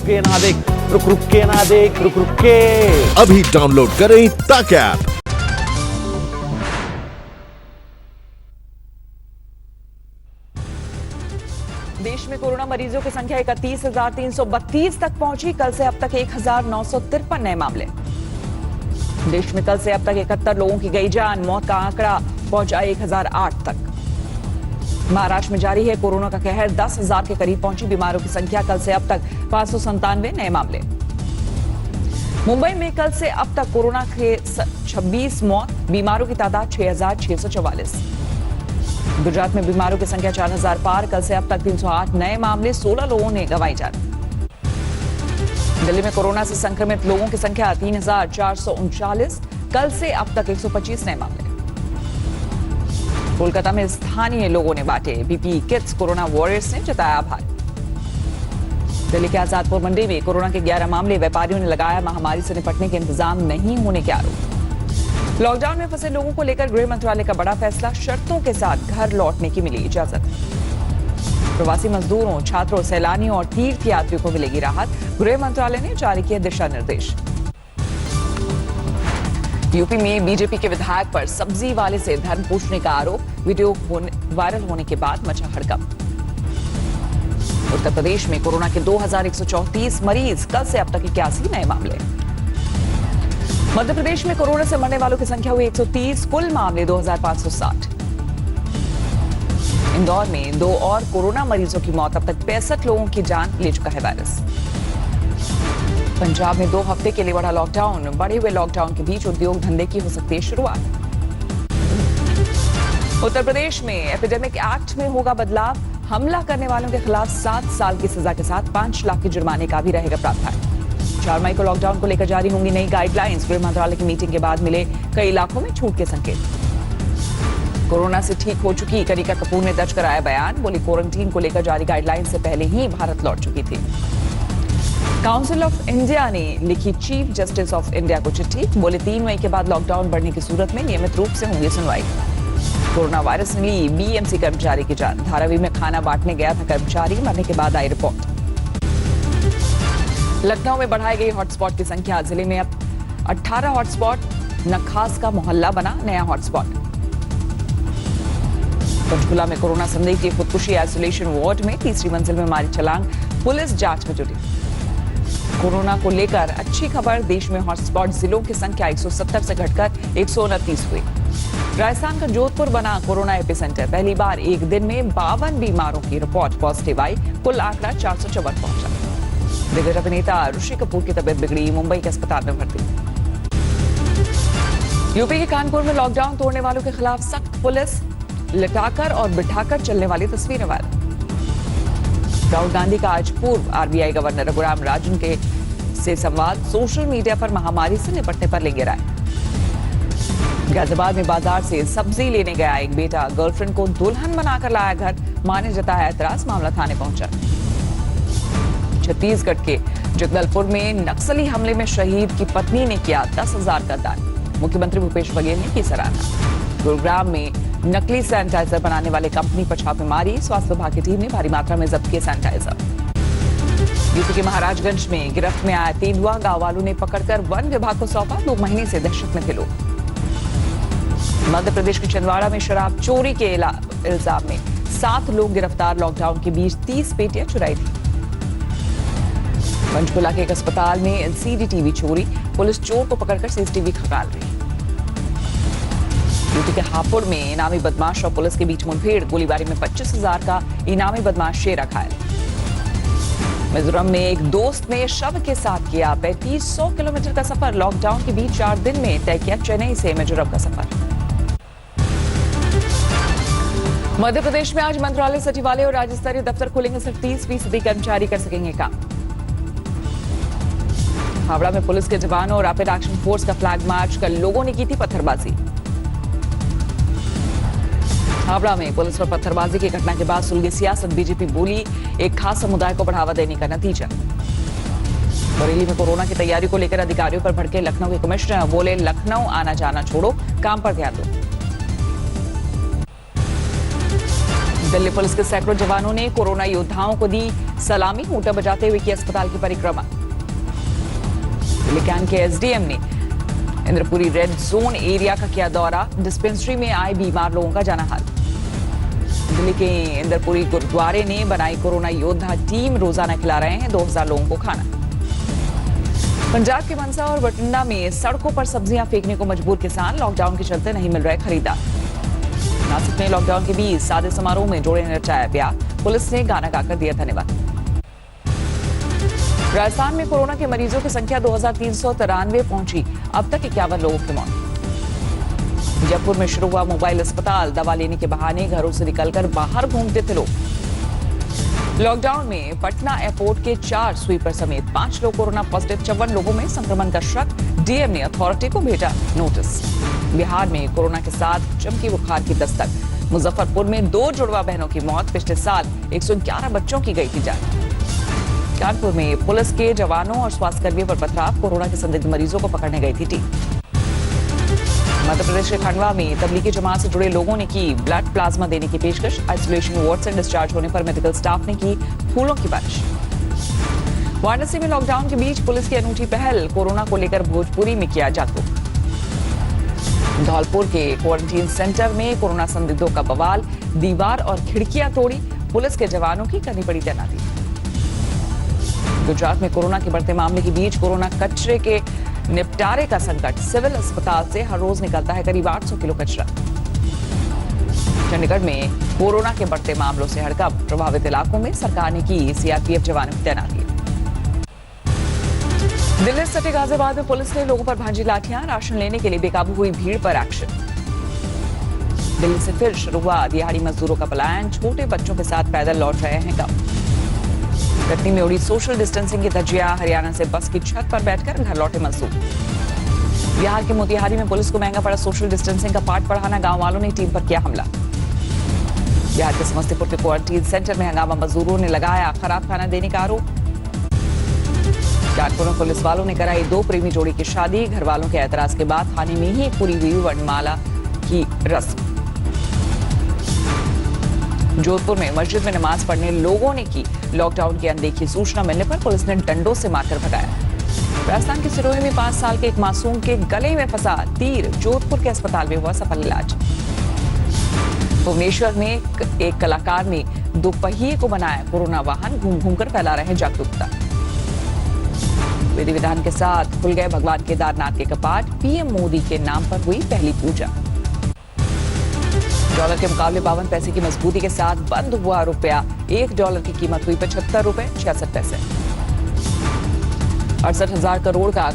के ना देख, रुक के ना देख, रुक के। अभी डाउनलोड करें तक ऐप। देश में कोरोना मरीजों की संख्या 31,332 तक पहुंची। कल से अब तक 1,953 नए मामले। देश में कल से अब तक 71 लोगों की गई जान। मौत का आंकड़ा पहुंचा 1008 तक। महाराष्ट्र में जारी है कोरोना का कहर। 10,000 के करीब पहुंची बीमारों की संख्या। कल से अब तक 597 नए मामले। मुंबई में कल से अब तक कोरोना के 26 मौत। बीमारों की तादाद 6,644। गुजरात में बीमारों की संख्या 4,000 पार। कल से अब तक 308 नए मामले। 16 लोगों ने गंवाई जान। दिल्ली में कोरोना से संक्रमित लोगों की संख्या 3,439। कल से अब तक 125 नए मामले। कोलकाता में स्थानीय लोगों ने बांटे पीपीई किट्स। कोरोना वॉरियर्स ने जताया आभार। दिल्ली के आजादपुर मंडी में कोरोना के 11 मामले। व्यापारियों ने लगाया महामारी से निपटने के इंतजाम नहीं होने के आरोप। लॉकडाउन में फंसे लोगों को लेकर गृह मंत्रालय का बड़ा फैसला। शर्तों के साथ घर लौटने की मिली इजाजत। प्रवासी मजदूरों, छात्रों, सैलानियों और तीर्थ यात्रियों को मिलेगी राहत। गृह मंत्रालय ने जारी किए दिशा निर्देश। यूपी में बीजेपी के विधायक पर सब्जी वाले से धन पूछने का आरोप। वीडियो वायरल होने के बाद मचा हड़कंप। उत्तर प्रदेश में कोरोना के 2,134 मरीज। कल से अब तक 81 नए मामले। मध्य प्रदेश में कोरोना से मरने वालों की संख्या हुई 130। कुल मामले 2,560। इंदौर में 2 और कोरोना मरीजों की मौत। अब तक 65 लोगों की जान ले चुका है वायरस। पंजाब में 2 हफ्ते के लिए बढ़ा लॉकडाउन। बढ़े हुए लॉकडाउन के बीच उद्योग धंधे की हो सकती है शुरुआत। उत्तर प्रदेश में एपिडेमिक एक्ट में होगा बदलाव। हमला करने वालों के खिलाफ 7 साल की सजा के साथ 5 लाख के जुर्माने का भी रहेगा प्रावधान। 4 मई को लॉकडाउन को लेकर जारी होंगी नई गाइडलाइंस। गृह मंत्रालय की मीटिंग के बाद मिले कई इलाकों में छूट के संकेत। कोरोना से ठीक हो चुकी कनिका कपूर ने दर्ज कराया बयान। बोली क्वारंटीन को लेकर जारी गाइडलाइन से पहले ही भारत लौट चुकी थी। काउंसिल ऑफ इंडिया ने लिखी चीफ जस्टिस ऑफ इंडिया को चिट्ठी। बोले 3 मई के बाद लॉकडाउन बढ़ने की सूरत में नियमित रूप से होंगी सुनवाई। कोरोना वायरस ने ली बीएमसी कर्मचारी की जान। धारावी में खाना बांटने गया था कर्मचारी। मरने के बाद आई रिपोर्ट। लखनऊ में बढ़ाई गई हॉटस्पॉट की संख्या। जिले में अब 18 हॉटस्पॉट। नखास का मोहल्ला बना नया हॉटस्पॉट। पंचकुला में कोरोना संदिग्ध की खुदकुशी। आइसोलेशन वार्ड में 3री मंजिल में मारी छलांग। पुलिस जांच में जुटी। कोरोना को लेकर अच्छी खबर। देश में हॉटस्पॉट जिलों की संख्या 170 से घटकर 129 हुई। राजस्थान का जोधपुर बना कोरोना एपिसेंटर। पहली बार एक दिन में 52 बीमारों की रिपोर्ट पॉजिटिव आई। कुल आंकड़ा 454 पहुंचा। दिग्गज अभिनेता ऋषि कपूर की तबीयत बिगड़ी। मुंबई के अस्पताल में भर्ती। यूपी के कानपुर में लॉकडाउन तोड़ने वालों के खिलाफ सख्त पुलिस। लटाकर और बिठाकर चलने वाली तस्वीरें वायरल। राहुल गांधी का आज पूर्व आरबीआई गवर्नर रघुराम राजन के से संवाद। सोशल मीडिया पर महामारी से निपटने पर लेंगे राय। गाजियाबाद में बाजार से सब्जी लेने गया एक बेटा। गर्लफ्रेंड को दुल्हन बनाकर लाया घर। मां ने जताया ऐतराज। मामला थाने पहुंचा। छत्तीसगढ़ के जगदलपुर में नक्सली हमले में शहीद की पत्नी ने किया 10,000 का दान। मुख्यमंत्री भूपेश बघेल ने की सराहना। गुरुग्राम में नकली सैनिटाइजर बनाने वाले कंपनी पर छापेमारी। स्वास्थ्य विभाग की टीम ने भारी मात्रा में जब्त किए सैनिटाइजर। यूपी के महाराजगंज में गिरफ्त में आया तेंदुआ। गांव वालों ने पकड़कर वन विभाग को सौंपा। 2 महीने से दहशत में थे लोग। मध्य प्रदेश के छिंदवाड़ा में शराब चोरी के इल्जाम में 7 लोग गिरफ्तार। लॉकडाउन के बीच 30 पेटियां चुराई थी। पंचकुला के एक अस्पताल में एलसीडी टीवी चोरी। पुलिस चोर को पकड़कर सीसीटीवी खंगाल रही। यूपी के हापुड़ में इनामी बदमाश और पुलिस के बीच मुठभेड़। गोलीबारी में 25,000 का इनामी बदमाश शेरा घायल। मिजोरम में एक दोस्त ने शव के साथ किया 3500 किलोमीटर का सफर। लॉकडाउन के बीच 4 दिन में तय किया चेन्नई से मिजोरम का सफर। मध्य प्रदेश में आज मंत्रालय, सचिवालय और राज्य स्तरीय दफ्तर खुलेंगे। सिर्फ 30% कर्मचारी कर सकेंगे काम। हावड़ा में पुलिस के जवानों और रैपिड एक्शन फोर्स का फ्लैग मार्च। कल लोगों ने की थी पत्थरबाजी। हावड़ा में पुलिस पर पत्थरबाजी की घटना के बाद सुलगी सियासत। बीजेपी बोली एक खास समुदाय को बढ़ावा देने का नतीजा। बरेली में कोरोना की तैयारी को लेकर अधिकारियों पर भड़के लखनऊ के कमिश्नर। बोले लखनऊ आना जाना छोड़ो, काम पर ध्यान दो। दिल्ली पुलिस के सैकड़ों जवानों ने कोरोना योद्धाओं को दी सलामी, हूटा बजाते हुए की अस्पताल की परिक्रमा। दिल्ली कैंट के एसडीएम ने इंद्रपुरी रेड जोन एरिया का किया दौरा, डिस्पेंसरी में आए बीमार लोगों का जाना हाल। दिल्ली के इंद्रपुरी गुरुद्वारे ने बनाई कोरोना योद्धा टीम, रोजाना खिला रहे हैं 2000 लोगों को खाना। पंजाब के मनसा और बठिंडा में सड़कों पर सब्जियां फेंकने को मजबूर किसान, लॉकडाउन के चलते नहीं मिल रहे खरीदार। नासिक में लॉकडाउन के बीच सादे समारोह में जोड़े ने रचाया प्यार, पुलिस ने गाना गाकर दिया धन्यवाद। राजस्थान में कोरोना के मरीजों की संख्या 2393 पहुंची, अब तक 51 लोगों की मौत। जयपुर में शुरू हुआ मोबाइल अस्पताल, दवा लेने के बहाने घरों से निकलकर बाहर घूमते थे लोग। लॉकडाउन में पटना एयरपोर्ट के 4 स्वीपर समेत 5 लोग कोरोना पॉजिटिव, 54 लोगों में संक्रमण का शक, डीएम ने अथॉरिटी को भेजा नोटिस। बिहार में कोरोना के साथ चमकी बुखार की दस्तक, मुजफ्फरपुर में 2 जुड़वा बहनों की मौत, पिछले साल 111 बच्चों की गई थी जान। कानपुर में पुलिस के जवानों और स्वास्थ्यकर्मियों पर पथराव, कोरोना के संदिग्ध मरीजों को पकड़ने गई थी टीम। मध्य प्रदेश के खंडवा में तबलीगी जमात से जुड़े लोगों ने की ब्लड प्लाज्मा देने की पेशकश, आइसोलेशन वार्ड से डिस्चार्ज होने पर मेडिकल स्टाफ ने की फूलों की बारिश। वाराणसी में लॉकडाउन के बीच पुलिस की अनूठी पहल, कोरोना को लेकर भोजपुरी में किया जागरूक। धौलपुर के क्वारंटीन सेंटर में कोरोना संदिग्धों का बवाल, दीवार और खिड़कियां तोड़ी, पुलिस के जवानों की करनी पड़ी तैनाती। गुजरात में कोरोना के बढ़ते मामले के बीच कोरोना कचरे के निपटारे का संकट, सिविल अस्पताल से हर रोज निकलता है करीब 800 किलो कचरा। चंडीगढ़ में कोरोना के बढ़ते मामलों से हड़कंप, प्रभावित इलाकों में सरकार ने की सीआरपीएफ जवानों की तैनाती। दिल्ली सटे गाजियाबाद में पुलिस ने लोगों पर भांजी लाठियां, राशन लेने के लिए बेकाबू हुई भीड़ पर एक्शन। दिल्ली से फिर शुरू हुआ दिहाड़ी मजदूरों का पलायन, छोटे बच्चों के साथ पैदल लौट रहे हैं गांव। कटनी में उड़ी सोशल डिस्टेंसिंग की धज्जियां, हरियाणा से बस की छत पर बैठकर घर लौटे मजदूर। बिहार के मोतिहारी में पुलिस को महंगा पड़ा सोशल डिस्टेंसिंग का पाठ पढ़ाना, गांव वालों ने टीम पर किया हमला। बिहार के समस्तीपुर के क्वारंटीन सेंटर में हंगामा, मजदूरों ने लगाया खराब खाना देने का आरोप। कानपुर में पुलिस वालों ने कराई 2 प्रेमी जोड़ी की शादी, घर वालों के ऐतराज के बाद थाने में ही पूरी हुई वर्णमाला की रस्म। जोधपुर में मस्जिद में नमाज पढ़ने लोगों ने की लॉकडाउन की अनदेखी, सूचना मिलने पर पुलिस ने डंडों से मारकर भगाया। राजस्थान के सिरोही में 5 साल के एक मासूम के गले में फंसा तीर, जोधपुर के अस्पताल में हुआ सफल इलाज। भुवनेश्वर में एक कलाकार ने 2 पहिए को बनाया कोरोना वाहन, घूम घूम कर फैला रहे जागरूकता। विधि विधान के साथ खुल गए भगवान केदारनाथ के कपाट, पीएम मोदी के नाम पर हुई पहली पूजा। डॉलर के मुकाबले 52 पैसे की मजबूती के साथ बंद हुआ रुपया, $1 की कीमत हुई 75 रुपए 66 पैसे। 68,000 करोड़ का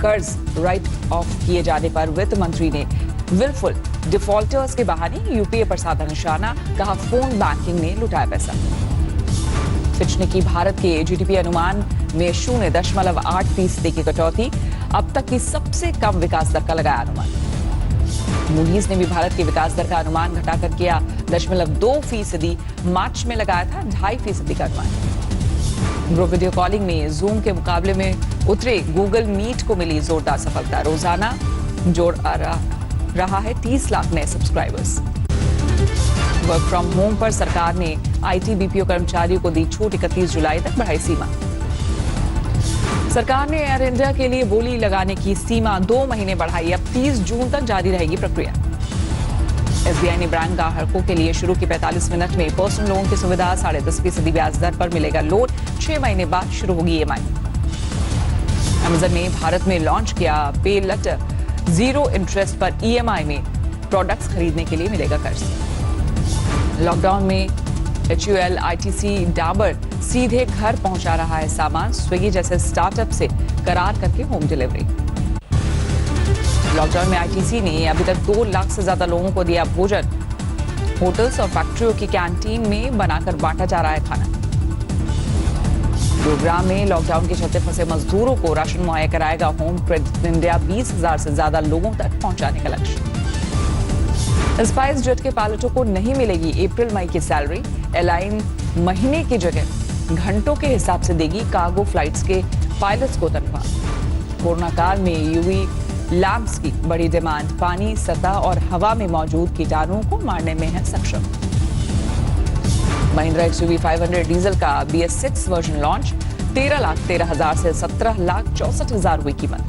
कर्ज राइट ऑफ किए जाने पर वित्त मंत्री ने विलफुल डिफॉल्टर्स के बहाने यूपीए पर साधा निशाना, कहा फोन बैंकिंग ने लुटाया पैसा। फिच ने की भारत के जीडीपी अनुमान में 0.8% की कटौती, अब तक की सबसे कम विकास दर का लगाया अनुमान। मूडीज ने भी भारत के विकास दर का अनुमान घटाकर किया 0.2%, मार्च में लगाया था 2.5% का अनुमान। ग्रुप वीडियो कॉलिंग में जूम के मुकाबले में उतरे गूगल मीट को मिली जोरदार सफलता, रोजाना जोड़ रहा है 30 लाख नए सब्सक्राइबर्स। वर्क फ्रॉम होम पर सरकार ने आईटी बीपीओ कर्मचारियों को दी छूट, 31 जुलाई तक बढ़ाई सीमा। सरकार ने एयर इंडिया के लिए बोली लगाने की सीमा 2 महीने बढ़ाई, अब 30 जून तक जारी रहेगी प्रक्रिया। एसबीआई ने बैंक ग्राहकों के लिए शुरू की 45 मिनट में पर्सनल लोन की सुविधा, 10.5% ब्याज दर पर मिलेगा लोन, 6 महीने बाद शुरू होगी ईएमआई। अमेजन ने भारत में लॉन्च किया पे लेटर, 0 इंटरेस्ट पर ईएमआई में प्रोडक्ट्स खरीदने के लिए मिलेगा कर्ज। लॉकडाउन में HUL, ITC, डाबर सीधे घर पहुंचा रहा है सामान, स्विगी जैसे स्टार्टअप से करार करके होम डिलीवरी। लॉकडाउन में ITC ने अभी तक 2 लाख से ज्यादा लोगों को दिया भोजन, होटल्स और फैक्ट्रियों की कैंटीन में बनाकर बांटा जा रहा है खाना। गुरुग्राम में लॉकडाउन के चलते फंसे मजदूरों को राशन मुहैया कराएगा होम क्रेडिट इंडिया, 20,000 से ज्यादा लोगों तक पहुंचाने का लक्ष्य। स्पाइस जेट के पायलटों को नहीं मिलेगी अप्रैल मई की सैलरी, एयरलाइन महीने की जगह घंटों के हिसाब से देगी कार्गो फ्लाइट्स के पायलट्स को तनख्वाह। कोरोना काल में यूवी लैंप्स की बड़ी डिमांड, पानी, सतह और हवा में मौजूद कीटाणुओं को मारने में है सक्षम। महिंद्रा XUV 500 डीजल का BS6 वर्जन लॉन्च, 13,13,000 से 17,64,000 हुई कीमत।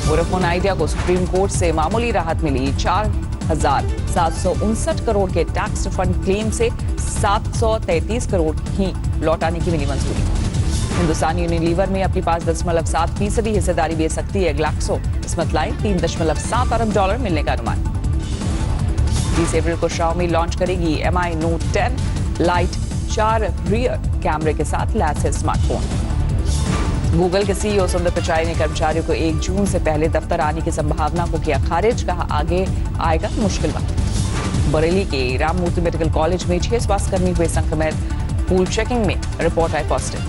वोडाफोन आइडिया को सुप्रीम कोर्ट से मामूली राहत मिली, 4,759 करोड़ के टैक्स रिफंड क्लेम से 733 करोड़ ही लौटाने की मिली मंजूरी। हिंदुस्तान यूनिलीवर में अपनी 5.7% हिस्सेदारी बेच सकती है ग्लैक्सो, स्मिथ लाइन $3.7 अरब मिलने का अनुमान। 30 अप्रैल को शाओमी लॉन्च करेगी MI Note 10 लाइट 4 रियर कैमरे के साथ लैस है स्मार्टफोन। गूगल के CEO सुंदर पिचाई ने कर्मचारियों को 1 जून से पहले दफ्तर आने की संभावना को किया खारिज, कहा आगे आएगा मुश्किल वक्त। बरेली के राममूर्ति मेडिकल कॉलेज में 6 स्वास्थ्यकर्मी हुए संक्रमित, पूल चेकिंग में रिपोर्ट आई पॉजिटिव।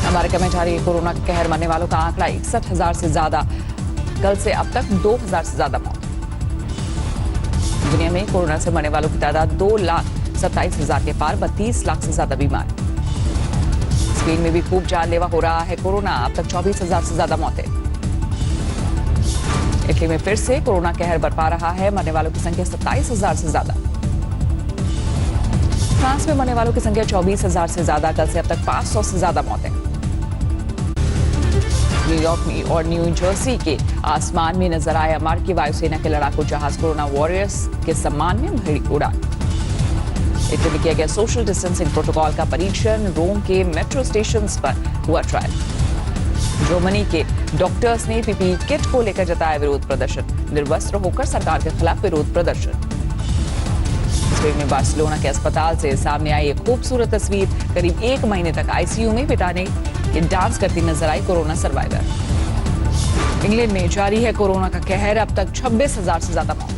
अमेरिका में जारी कोरोना का कहर, मरने वालों का आंकड़ा 61,000 से ज्यादा, कल से अब तक 2,000 से ज्यादा मौत। दुनिया में कोरोना से मरने वालों की तादाद 2,27,000 के पार, 32 लाख से ज्यादा बीमार। स्पेन में भी खूब जानलेवा हो रहा है कोरोना, अब तक 24,000 से ज्यादा मौतें। इटली में फिर से कोरोना कहर बरपा रहा है, मरने वालों की संख्या 27,000 से ज्यादा। फ्रांस में मरने वालों की संख्या 24,000 से ज्यादा, कल से अब तक 500 से ज्यादा मौतें। न्यूयॉर्क में और न्यू जर्सी के आसमान में नजर आया अमेरिकी वायुसेना के लड़ाकू जहाज कोरोना वॉरियर्स के सम्मान में भरी उड़ान। इटली में किया गया सोशल डिस्टेंसिंग प्रोटोकॉल का परीक्षण, रोम के मेट्रो स्टेशन पर हुआ ट्रायल। जर्मनी के डॉक्टर्स ने पीपीई किट को लेकर जताया विरोध प्रदर्शन, निर्वस्त्र होकर सरकार के खिलाफ विरोध प्रदर्शन। स्पेन में बार्सिलोना के अस्पताल से सामने आई एक खूबसूरत तस्वीर, करीब 1 महीने तक आईसीयू में बिताने के डांस करती नजर आई कोरोना सर्वाइवर। इंग्लैंड में जारी है कोरोना का कहर, अब तक 26,000 से ज्यादा मौत।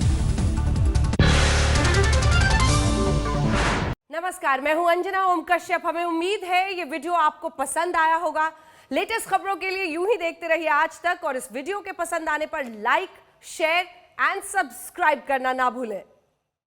नमस्कार, मैं हूं अंजना ओम कश्यप। हमें उम्मीद है ये वीडियो आपको पसंद आया होगा। लेटेस्ट खबरों के लिए यूं ही देखते रहिए आज तक, और इस वीडियो के पसंद आने पर लाइक, शेयर एंड सब्सक्राइब करना ना भूलें।